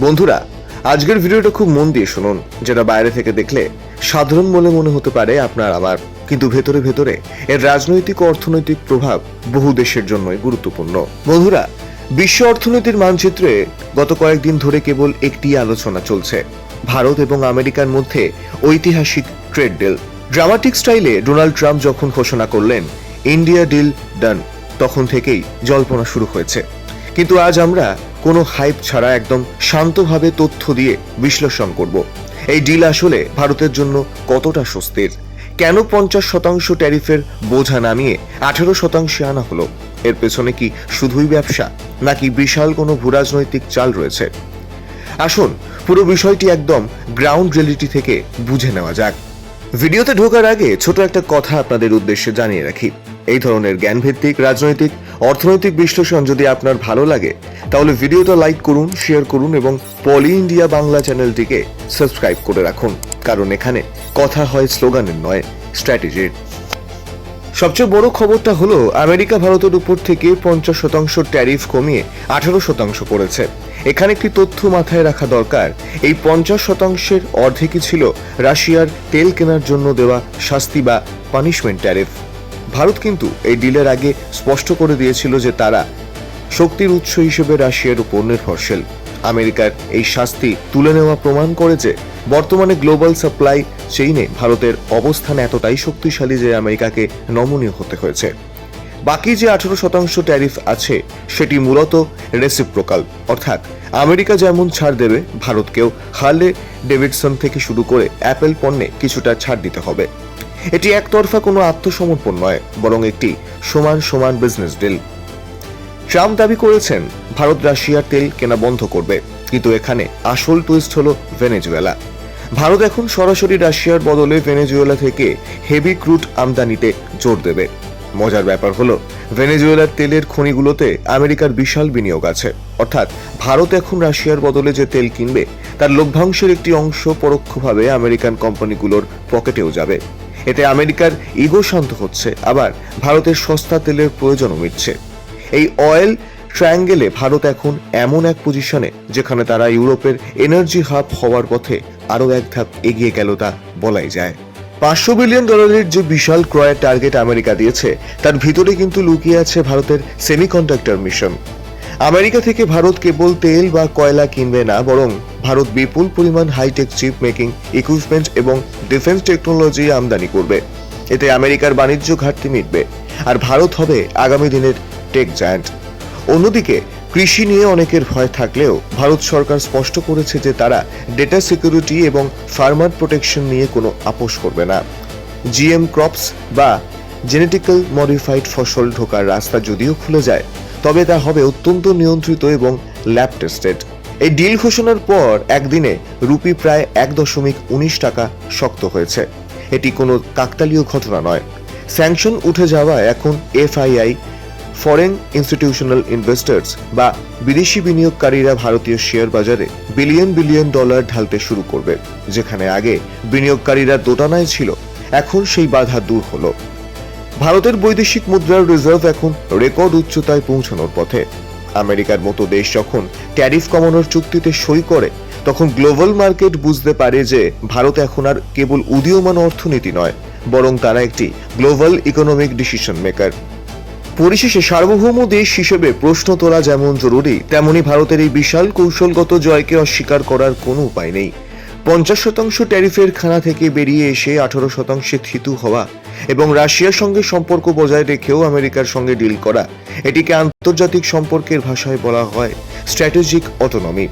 বন্ধুরা, আজকের ভিডিওটা খুব মন দিয়ে শুনুন। যেটা বাইরে থেকে দেখলে সাধারণ বলে মনে হতে পারে আপনার আমার, কিন্তু ভেতরে ভেতরে এর রাজনৈতিক ও অর্থনৈতিক প্রভাব বহু দেশের জন্যই গুরুত্বপূর্ণ। বন্ধুরা, বিশ্ব অর্থনীতির মানচিত্রে গত কয়েকদিন ধরে কেবল একটি আলোচনা চলছে, ভারত এবং আমেরিকার মধ্যে ঐতিহাসিক ট্রেড ডিল। ড্রামাটিক স্টাইলে ডোনাল্ড ট্রাম্প যখন ঘোষণা করলেন ইন্ডিয়া ডিল ডান, তখন থেকেই জল্পনা শুরু হয়েছে। কিন্তু আজ আমরা কোনো হাইপ ছাড়া একদম শান্তভাবে তথ্য দিয়ে বিশ্লেষণ করব এই ডিল আসলে ভারতের জন্য কতটা স্বস্তির, কেন 50% ট্যারিফের বোঝা নামিয়ে 18% আনা হলো, এর পেছনে কি শুধুই ব্যবসা নাকি বিশাল কোনো ভূরাজনৈতিক চাল রয়েছে। আসুন পুরো বিষয়টি একদম গ্রাউন্ড রিয়েলিটি থেকে বুঝে নেওয়া যাক। ভিডিওতে ঢোকার আগে ছোট একটা কথা আপনাদের উদ্দেশ্যে জানিয়ে রাখি। এই ধরনের জ্ঞানভিত্তিক রাজনৈতিক অর্থনৈতিক বিশ্লেষণ যদি আপনার ভালো লাগে তাহলে ভিডিওটা লাইক করুন, শেয়ার করুন এবং পলি ইন্ডিয়া বাংলা চ্যানেলটিকে সাবস্ক্রাইব করে রাখুন, কারণ এখানে কথা হয় স্লোগানের নয়, স্ট্র্যাটেজির। সবচেয়ে বড় খবরটা হলো আমেরিকা ভারতের উপর থেকে 50% ট্যারিফ কমিয়ে 18% করেছে। এখানে একটি তথ্য মাথায় রাখা দরকার, এই 50%-এর অর্ধেকই ছিল রাশিয়ার তেল কেনার জন্য দেওয়া শাস্তি বা পানিশমেন্ট ট্যারিফ। ভারত কিন্তু এই ডিলের আগে স্পষ্ট করে দিয়েছিল যে তারা শক্তির উৎস হিসেবে রাশিয়ার উপর নির্ভরশীল। আমেরিকার এই শাস্তি তুলে নেওয়া প্রমাণ করে যে বর্তমানে গ্লোবাল সাপ্লাই চেইনে ভারতের অবস্থান এতটাই শক্তিশালী যে আমেরিকাকে নমনীয় হতে হয়েছে। বাকি যে 18% ট্যারিফ আছে সেটি মূলত রেসিপ্রোকাল, অর্থাৎ আমেরিকা যেমন ছাড় দেবে ভারতকেও হার্লে ডেভিডসন থেকে শুরু করে অ্যাপেল পণ্যে কিছুটা ছাড় দিতে হবে। এটি একতরফা কোনো আত্মসমর্পণ নয়, বরং একটি সমান সমান বিজনেস ডিল। ট্রাম্প দাবি করেছেন ভারত রাশিয়ার তেল কেনা বন্ধ করবে, কিন্তু এখানে আসল টুইস্ট হলো ভেনেজুয়েলা। ভারত এখন সরাসরি রাশিয়ার বদলে ভেনেজুয়েলা থেকে হেভি ক্রুড আমদানিতে জোর দেবে। মজার ব্যাপার হলো ভেনেজুয়েলার তেলের খনিগুলোতে আমেরিকার বিশাল বিনিয়োগ আছে, অর্থাৎ ভারত এখন রাশিয়ার বদলে যে তেল কিনবে তার লভ্যাংশের একটি অংশ পরোক্ষভাবে আমেরিকান কোম্পানিগুলোর পকেটেও যাবে। এতে আমেরিকার ইগো শান্ত হচ্ছে, আবার ভারতের সস্তা তেলের প্রয়োজনও মিটছে। এই অয়েল ট্রায়াঙ্গেলে ভারত এখন এমন এক পজিশনে যেখানে তারা ইউরোপের এনার্জি হাব হওয়ার পথে আরও এক ধাপ এগিয়ে গেল তা বলাই যায়। $500 বিলিয়ন যে বিশাল ক্রয়ের টার্গেট আমেরিকা দিয়েছে তার ভিতরে কিন্তু লুকিয়ে আছে ভারতের সেমিকন্ডাক্টর মিশন। আমেরিকা থেকে ভারত কেবল তেল বা কয়লা কিনবে না, বরং ভারত বিপুল পরিমাণ হাইটেক চিপ মেকিং ইকুইপমেন্ট এবং ডিফেন্স টেকনোলজি আমদানি করবে। এতে আমেরিকার বাণিজ্য ঘাটতি মিটবে আর ভারত হবে আগামী দিনের টেক জায়ান্ট। অন্যদিকে কৃষি নিয়ে অনেকের ভয় থাকলেও ভারত সরকার স্পষ্ট করেছে যে তারা ডেটা সিকিউরিটি এবং ফার্মার প্রোটেকশন নিয়ে কোনো আপোষ করবে না। জিএম ক্রপস বা জেনেটিক্যাল মডিফাইড ফসল ঢোকার রাস্তা যদিও খুলে যায়, তবে তা হবে অত্যন্ত নিয়ন্ত্রিত এবং ল্যাব টেস্টেড। এই ডিল ঘোষণার পর একদিনে রুপি প্রায় 1.19 টাকা শক্ত হয়েছে। এটি কোনো কাকতালীয় ঘটনা নয়। স্যাংশন উঠে যাওয়ায় এখন এফআইআই ফরেন ইনস্টিটিউশনাল ইনভেস্টার্স বা বিদেশি বিনিয়োগকারীরা ভারতীয় শেয়ার বাজারে বিলিয়ন বিলিয়ন ডলার ঢালতে শুরু করবে। যেখানে আগে বিনিয়োগকারীরা দোটানায় ছিল, এখন সেই বাধা দূর হলো। ভারতের বৈদেশিক মুদ্রার রিজার্ভ এখন রেকর্ড উচ্চতায় পৌঁছানোর পথে। আমেরিকার মতো দেশ যখন ট্যারিফ কমানোর চুক্তিতে সই করে তখন গ্লোবাল মার্কেট বুঝতে পারে যে ভারত এখন আর কেবল উদীয়মান অর্থনীতি নয়, বরং তারা একটি গ্লোবাল ইকোনমিক ডিসিশন মেকার। পরিশেষে সার্বভৌম দেশ হিসেবে প্রশ্ন তোলা যেমন জরুরি, তেমনি ভারতের এই বিশাল কৌশলগত জয়কে অস্বীকার করার কোনো উপায় নেই। 50% ট্যারিফের খানা থেকে বেরিয়ে এসে 18% থিতু হওয়া এবং রাশিয়ার সঙ্গে সম্পর্ক বজায় রেখেও আমেরিকার সঙ্গে ডিল করা, এটিকে আন্তর্জাতিক সম্পর্কের ভাষায় বলা হয় স্ট্র্যাটেজিক অটোনমি।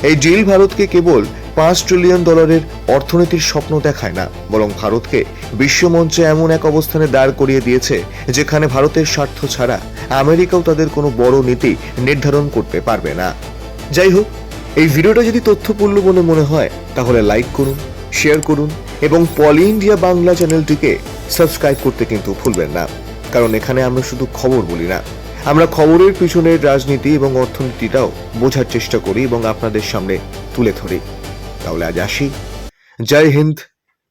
এই ডিল ভারতকে কেবল $5 ট্রিলিয়ন অর্থনীতির স্বপ্ন দেখায় না, বরং ভারতকে বিশ্বমঞ্চে এমন এক অবস্থানে দাঁড় করিয়ে দিয়েছে যেখানে ভারতের স্বার্থ ছাড়া আমেরিকাও তাদের কোনো বড় নীতি নির্ধারণ করতে পারবে না। যাই হোক, এই ভিডিওটা যদি তথ্যপূর্ণ বলে মনে হয় তাহলে লাইক করুন, শেয়ার করুন এবং পলি ইন্ডিয়া বাংলা চ্যানেলটিকে সাবস্ক্রাইব করতে কিন্তু ভুলবেন না, কারণ এখানে আমরা শুধু খবর বলি না, আমরা খবরের পিছনের রাজনীতি এবং অর্থনীতিটাও বোঝার চেষ্টা করি এবং আপনাদের সামনে তুলে ধরি। তাহলে আজ আসি। জয় হিন্দ,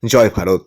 জয় ভারত।